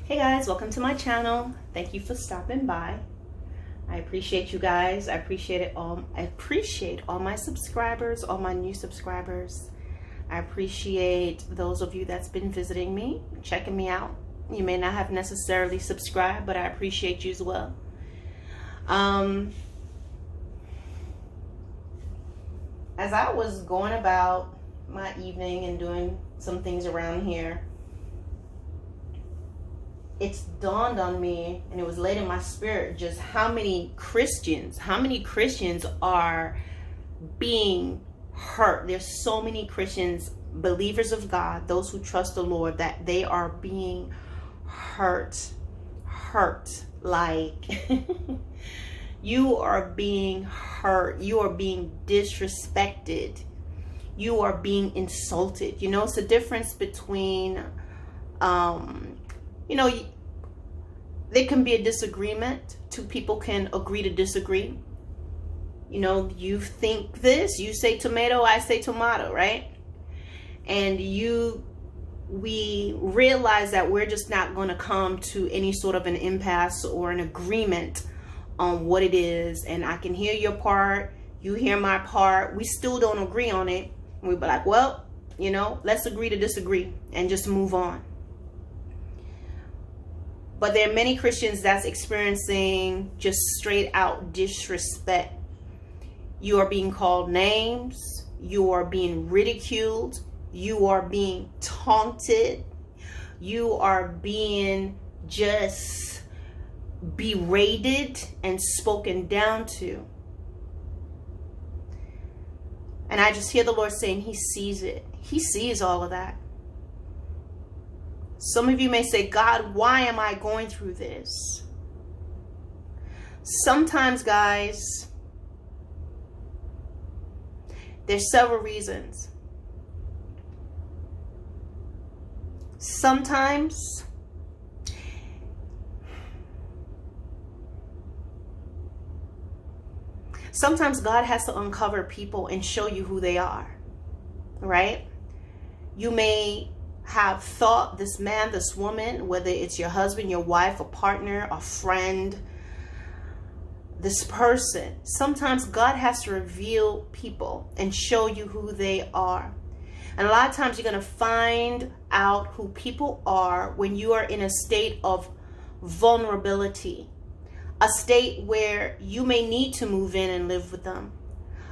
Hey guys, welcome to my channel. Thank you for stopping by. I appreciate you guys. I appreciate all my subscribers, all my new subscribers. I appreciate those of you that's been visiting me, checking me out. You may not have necessarily subscribed, but I appreciate you as well. As I was going about my evening and doing some things around here, it's dawned on me, and it was laid in my spirit, just how many Christians are being hurt. There's so many Christians, believers of God, those who trust the Lord, that they are being hurt. Like you are being hurt. You are being disrespected. You are being insulted. You know, it's a difference between you know, there can be a disagreement. Two people can agree to disagree. You know, you think this, you say tomato, I say tomato, right? And we realize that we're just not going to come to any sort of an impasse or an agreement on what it is. And I can hear your part, you hear my part. We still don't agree on it. And we'd be like, well, you know, let's agree to disagree and just move on. But there are many Christians that's experiencing just straight out disrespect. You are being called names. You are being ridiculed. You are being taunted. You are being just berated and spoken down to. And I just hear the Lord saying he sees it. He sees all of that. Some of you may say, God, why am I going through this? Sometimes, guys, there's several reasons. Sometimes God has to uncover people and show you who they are, right? You may have thought this man, this woman, whether it's your husband, your wife, a partner, a friend, this person, sometimes God has to reveal people and show you who they are. And a lot of times you're going to find out who people are when you are in a state of vulnerability, a state where you may need to move in and live with them,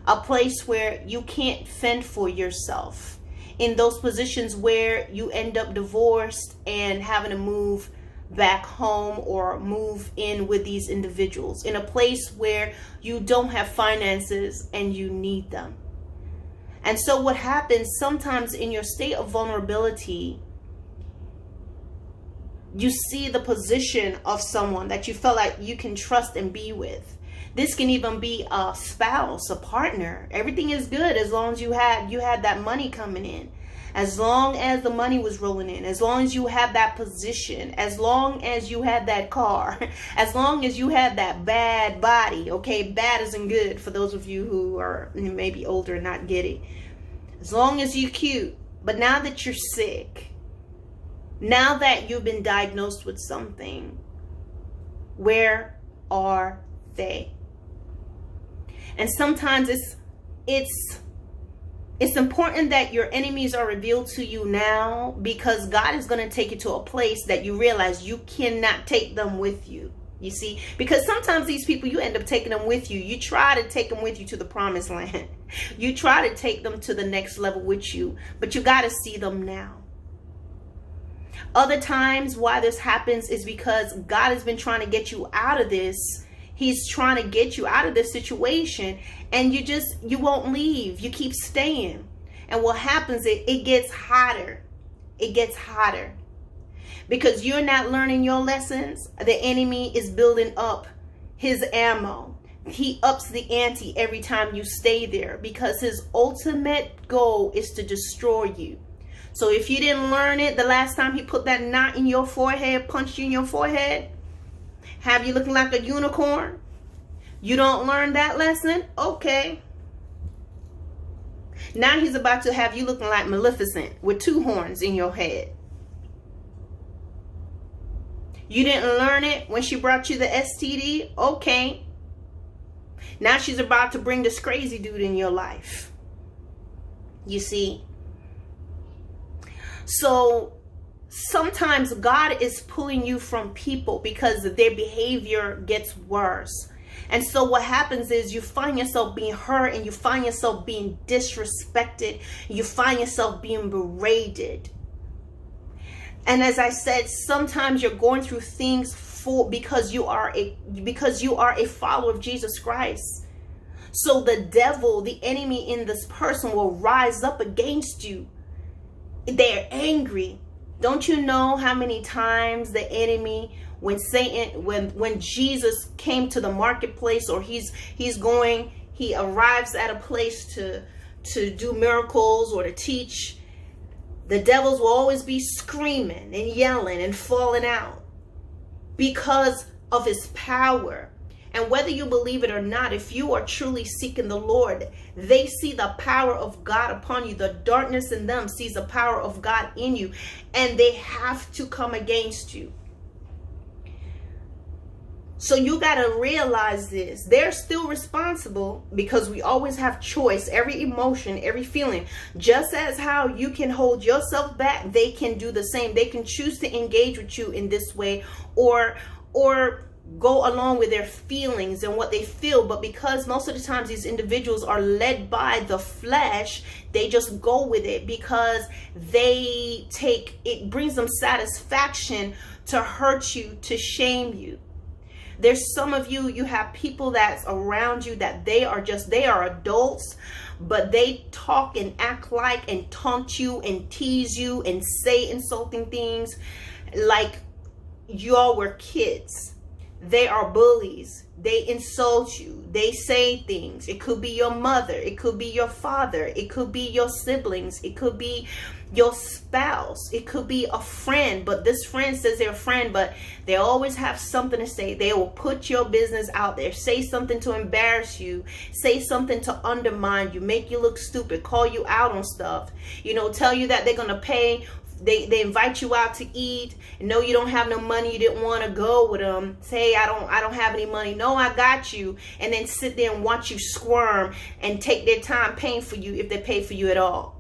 a place where you can't fend for yourself, in those positions where you end up divorced and having to move back home or move in with these individuals, in a place where you don't have finances and you need them. And so what happens sometimes in your state of vulnerability, you see the position of someone that you felt like you can trust and be with. This can even be a spouse, a partner. Everything is good as long as you had that money coming in. As long as the money was rolling in, as long as you had that position, as long as you had that car, as long as you had that bad body, okay? Bad isn't good for those of you who are maybe older and not get it. As long as you're cute. But now that you're sick, now that you've been diagnosed with something, where are they? And sometimes it's important that your enemies are revealed to you now, because God is going to take you to a place that you realize you cannot take them with you. You see, because sometimes these people, you end up taking them with you. You try to take them with you to the promised land. You try to take them to the next level with you, but you got to see them now. Other times why this happens is because God has been trying to get you out of this. He's trying to get you out of this situation, and you won't leave. You keep staying. And what happens is it gets hotter. It gets hotter. Because you're not learning your lessons, the enemy is building up his ammo. He ups the ante every time you stay there, because his ultimate goal is to destroy you. So if you didn't learn it the last time he put that knot in your forehead, punched you in your forehead, have you looking like a unicorn? You don't learn that lesson? Okay. Now he's about to have you looking like Maleficent with 2 horns in your head. You didn't learn it when she brought you the STD? Okay. Now she's about to bring this crazy dude in your life. You see? So sometimes God is pulling you from people because their behavior gets worse. And so what happens is you find yourself being hurt, and you find yourself being disrespected. You find yourself being berated. And as I said, sometimes you're going through things because you are a follower of Jesus Christ. So the devil, the enemy in this person, will rise up against you. They're angry. Don't you know how many times the enemy, when Jesus came to the marketplace, or he arrives at a place to do miracles or to teach, the devils will always be screaming and yelling and falling out because of his power. And whether you believe it or not, if you are truly seeking the Lord, they see the power of God upon you. The darkness in them sees the power of God in you, and they have to come against you. So you got to realize this. They're still responsible, because we always have choice. Every emotion, every feeling, just as how you can hold yourself back, they can do the same. They can choose to engage with you in this way, or go along with their feelings and what they feel. But because most of the times these individuals are led by the flesh, they just go with it because it brings them satisfaction to hurt you, to shame you. There's some of you, you have people that's around you that they are adults, but they talk and act like and taunt you and tease you and say insulting things like y'all were kids. They are bullies. They insult you. They say things. It could be your mother. It could be your father. It could be your siblings. It could be your spouse. It could be a friend. But this friend says they're a friend, but they always have something to say. They will put your business out there. Say something to embarrass you. Say something to undermine you. Make you look stupid. Call you out on stuff. Tell you that they're going to pay. They invite you out to eat. No, you don't have no money. You didn't want to go with them. Say, I don't have any money. No, I got you. And then sit there and watch you squirm and take their time paying for you, if they pay for you at all.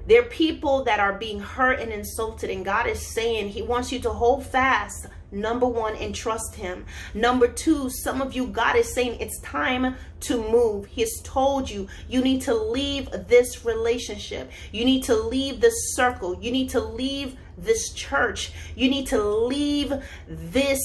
There are people that are being hurt and insulted, and God is saying he wants you to hold fast. Number one, and trust him. Number two, some of you, God is saying it's time to move. He has told you, you need to leave this relationship. You need to leave this circle. You need to leave this church. You need to leave this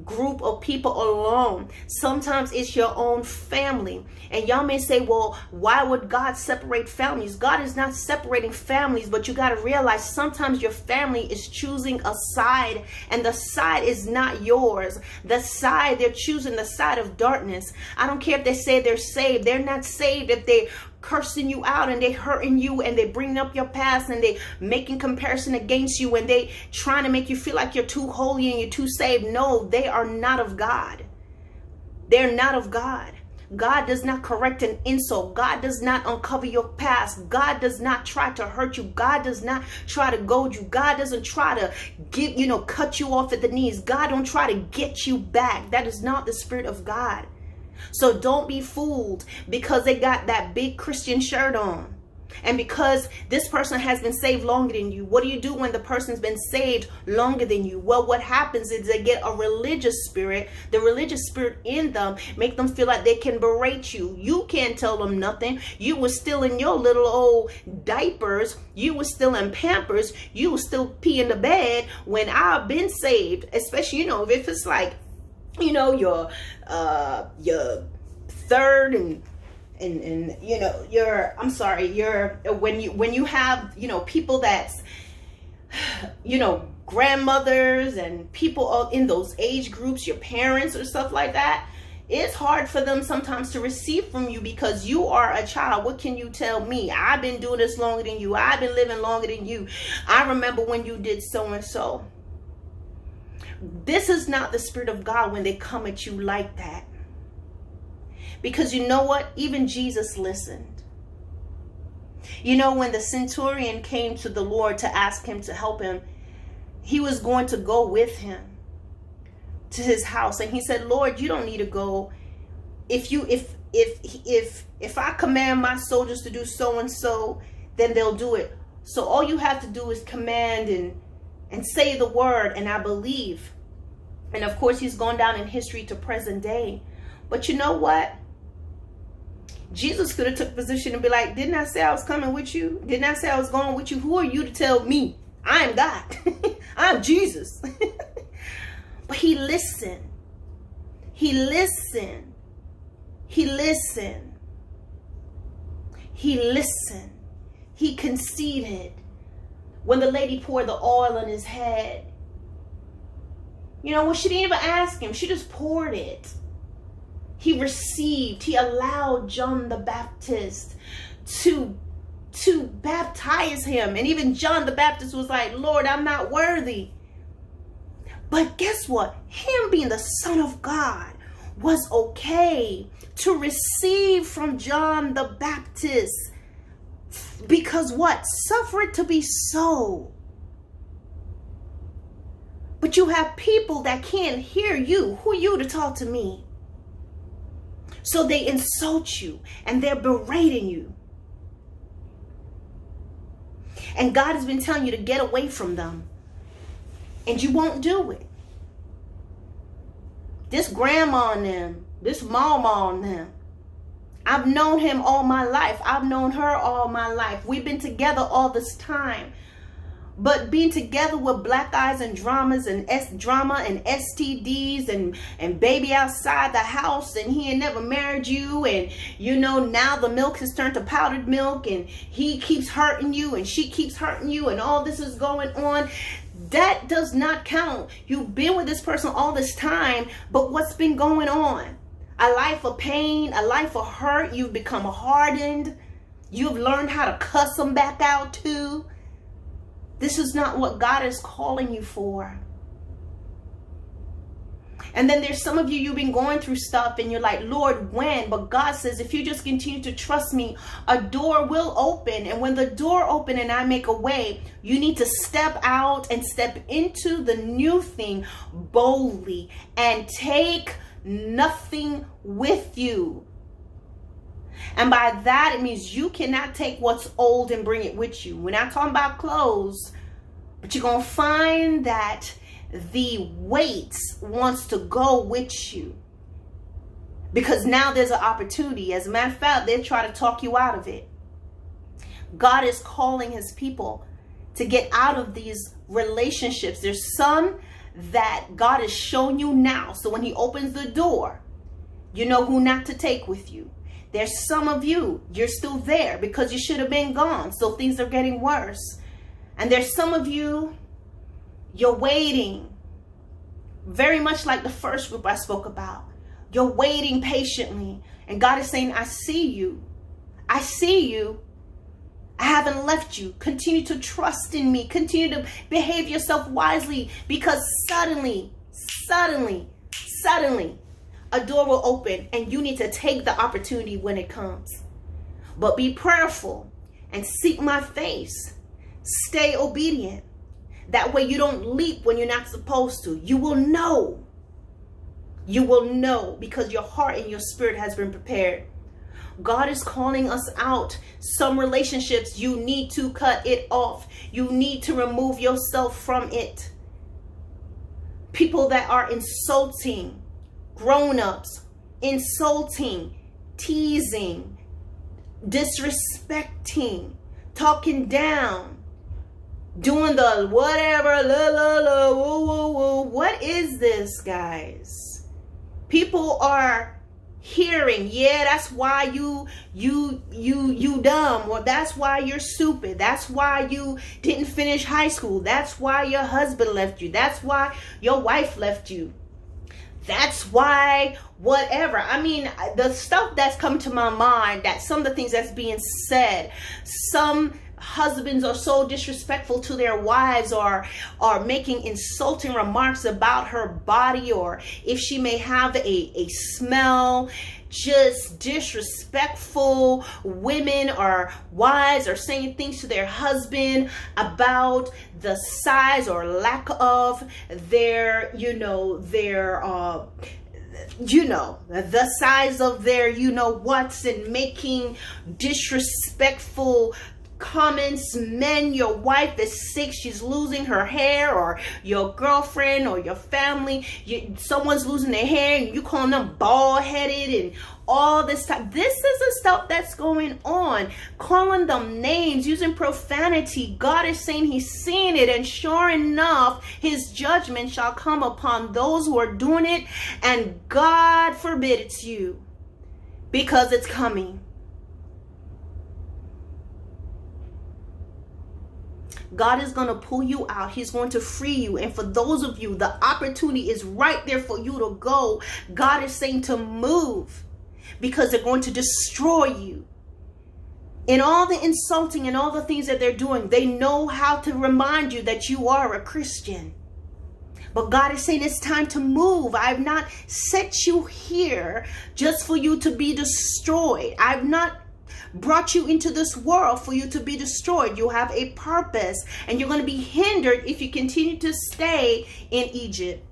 group of people alone. Sometimes it's your own family. And y'all may say, well, why would God separate families? God is not separating families, but you got to realize sometimes your family is choosing a side, and the side is not yours. The side, they're choosing the side of darkness. I don't care if they say they're saved. They're not saved if they cursing you out and they hurting you and they bringing up your past and they making comparison against you and they trying to make you feel like you're too holy and you're too saved. No, they are not of God. They're not of God. God does not correct an insult. God does not uncover your past. God does not try to hurt you. God does not try to goad you. God doesn't try to cut you off at the knees. God don't try to get you back. That is not the Spirit of God. So don't be fooled because they got that big Christian shirt on. And because this person has been saved longer than you. What do you do when the person's been saved longer than you? Well, what happens is they get a religious spirit. The religious spirit in them make them feel like they can berate you. You can't tell them nothing. You were still in your little old diapers. You were still in Pampers. You were still peeing the bed when I've been saved. Especially, if it's like, your third and when you have people that's grandmothers and people in those age groups, your parents or stuff like that, it's hard for them sometimes to receive from you because you are a child. What can you tell me? I've been doing this longer than you. I've been living longer than you. I remember when you did so and so. This is not the Spirit of God when they come at you like that. Because you know what? Even Jesus listened. When the centurion came to the Lord to ask him to help him, he was going to go with him to his house. And he said, Lord, you don't need to go. If I command my soldiers to do so and so, then they'll do it. So all you have to do is command and say the word, and I believe. And of course, he's gone down in history to present day. But you know what? Jesus could have took position and be like, didn't I say I was coming with you? Didn't I say I was going with you? Who are you to tell me? I am God. I'm Jesus. But he listened. He listened. He listened. He listened. He conceded. When the lady poured the oil on his head, you know, well, she didn't even ask him. She just poured it. He received. He allowed John the Baptist to baptize him. And even John the Baptist was like, Lord, I'm not worthy. But guess what? Him being the Son of God was okay to receive from John the Baptist. Because what? Suffer it to be so. But you have people that can't hear you. Who are you to talk to me? So they insult you and they're berating you. And God has been telling you to get away from them. And you won't do it. This grandma and them, this mama and them, I've known him all my life. I've known her all my life. We've been together all this time. But being together with black eyes and dramas and drama and STDs and baby outside the house, and he ain't never married you, and you know now the milk has turned to powdered milk, and he keeps hurting you and she keeps hurting you, and all this is going on. That does not count. You've been with this person all this time, but what's been going on? A life of pain, a life of hurt. You've become hardened. You've learned how to cuss them back out too. This is not what God is calling you for. And then there's some of you, you've been going through stuff and you're like, Lord, when? But God says, if you just continue to trust me, a door will open. And when the door opens and I make a way, you need to step out and step into the new thing boldly and take nothing with you. And by that, it means you cannot take what's old and bring it with you. We're not talking about clothes, but you're going to find that the weight wants to go with you. Because now there's an opportunity. As a matter of fact, they try to talk you out of it. God is calling his people to get out of these relationships. There's some that God has shown you now. So when he opens the door, you know who not to take with you. There's some of you, you're still there because you should have been gone. So things are getting worse. And there's some of you, you're waiting. Very much like the first group I spoke about. You're waiting patiently. And God is saying, I see you. I see you. I haven't left you. Continue to trust in me. Continue to behave yourself wisely. Because suddenly, a door will open and you need to take the opportunity when it comes. But be prayerful and seek my face. Stay obedient. That way you don't leap when you're not supposed to. You will know. You will know because your heart and your spirit has been prepared. God is calling us out. Some relationships, you need to cut it off. You need to remove yourself from it. People that are insulting, grown-ups, insulting, teasing, disrespecting, talking down, doing the whatever, la la la, woo woo woo. What is this, guys? People are hearing, yeah, that's why you dumb, or that's why you're stupid, that's why you didn't finish high school, that's why your husband left you, that's why your wife left you. That's why whatever. I mean, the stuff that's come to my mind, that some of the things that's being said, some husbands are so disrespectful to their wives, or are making insulting remarks about her body, or if she may have a smell, just disrespectful. Women or wives are saying things to their husband about the size or lack of their, the size of their, what's, and making disrespectful comments. Men, your wife is sick, she's losing her hair, or your girlfriend or your family, someone's losing their hair, and you calling them bald-headed and all this stuff. This is the stuff that's going on. Calling them names, using profanity. God is saying he's seeing it, and sure enough, his judgment shall come upon those who are doing it, and God forbid it's you, because it's coming. God is going to pull you out. He's going to free you. And for those of you, the opportunity is right there for you to go. God is saying to move, because they're going to destroy you. In all the insulting and all the things that they're doing, they know how to remind you that you are a Christian. But God is saying it's time to move. I've not set you here just for you to be destroyed. I've not brought you into this world for you to be destroyed. You have a purpose, and you're going to be hindered if you continue to stay in Egypt.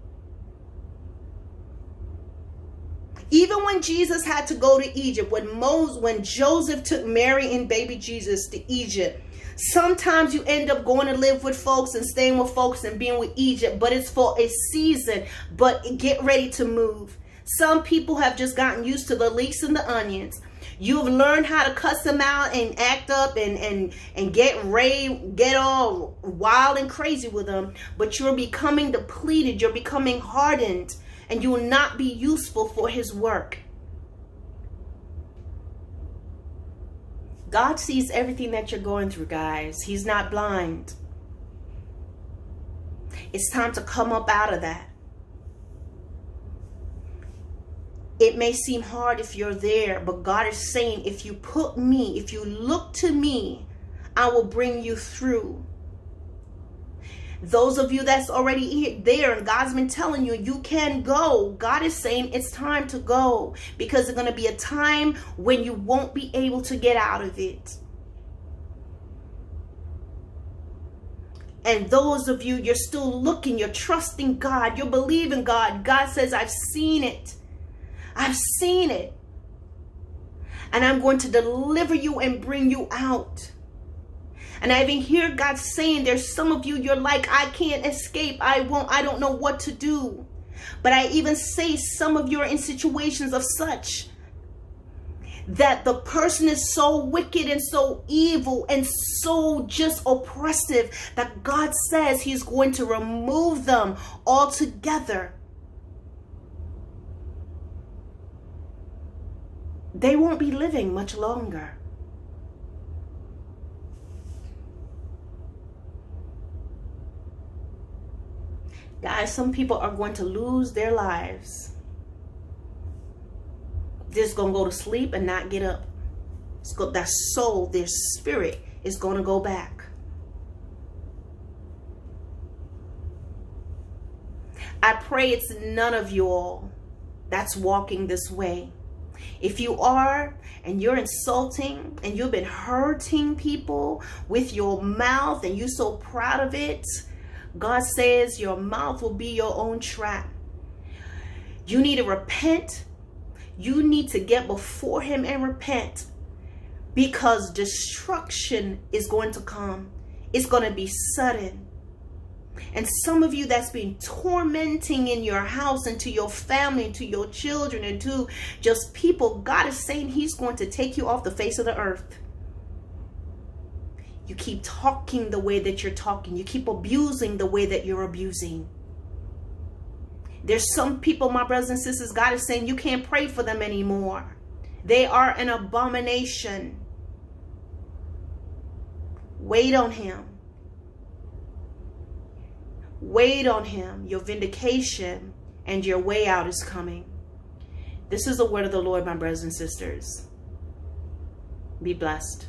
Even when Jesus had to go to Egypt, when Joseph took Mary and baby Jesus to Egypt, sometimes you end up going to live with folks and staying with folks and being with Egypt, but it's for a season. But get ready to move. Some people have just gotten used to the leeks and the onions. You've learned how to cuss them out and act up and get all wild and crazy with them. But you're becoming depleted. You're becoming hardened. And you will not be useful for his work. God sees everything that you're going through, guys. He's not blind. It's time to come up out of that. It may seem hard if you're there, but God is saying, if you put me, if you look to me, I will bring you through. Those of you that's already there and God's been telling you, you can go. God is saying it's time to go, because there's going to be a time when you won't be able to get out of it. And those of you, you're still looking, you're trusting God, you're believing God. God says, I've seen it. I've seen it. And I'm going to deliver you and bring you out. And I even hear God saying, there's some of you, you're like, I can't escape. I don't know what to do. But I even say some of you are in situations of such that the person is so wicked and so evil and so just oppressive that God says he's going to remove them altogether. They won't be living much longer. Guys, some people are going to lose their lives. They're just going to go to sleep and not get up. That soul, their spirit is going to go back. I pray it's none of you all that's walking this way. If you are, and you're insulting, and you've been hurting people with your mouth, and you're so proud of it, God says your mouth will be your own trap. You need to repent. You need to get before him and repent, because destruction is going to come. It's going to be sudden. And some of you that's been tormenting in your house and to your family and to your children and to just people, God is saying he's going to take you off the face of the earth. You keep talking the way that you're talking. You keep abusing the way that you're abusing. There's some people, my brothers and sisters, God is saying you can't pray for them anymore. They are an abomination. Wait on him. Wait on him. Your vindication and your way out is coming. This is the word of the Lord, my brothers and sisters. Be blessed.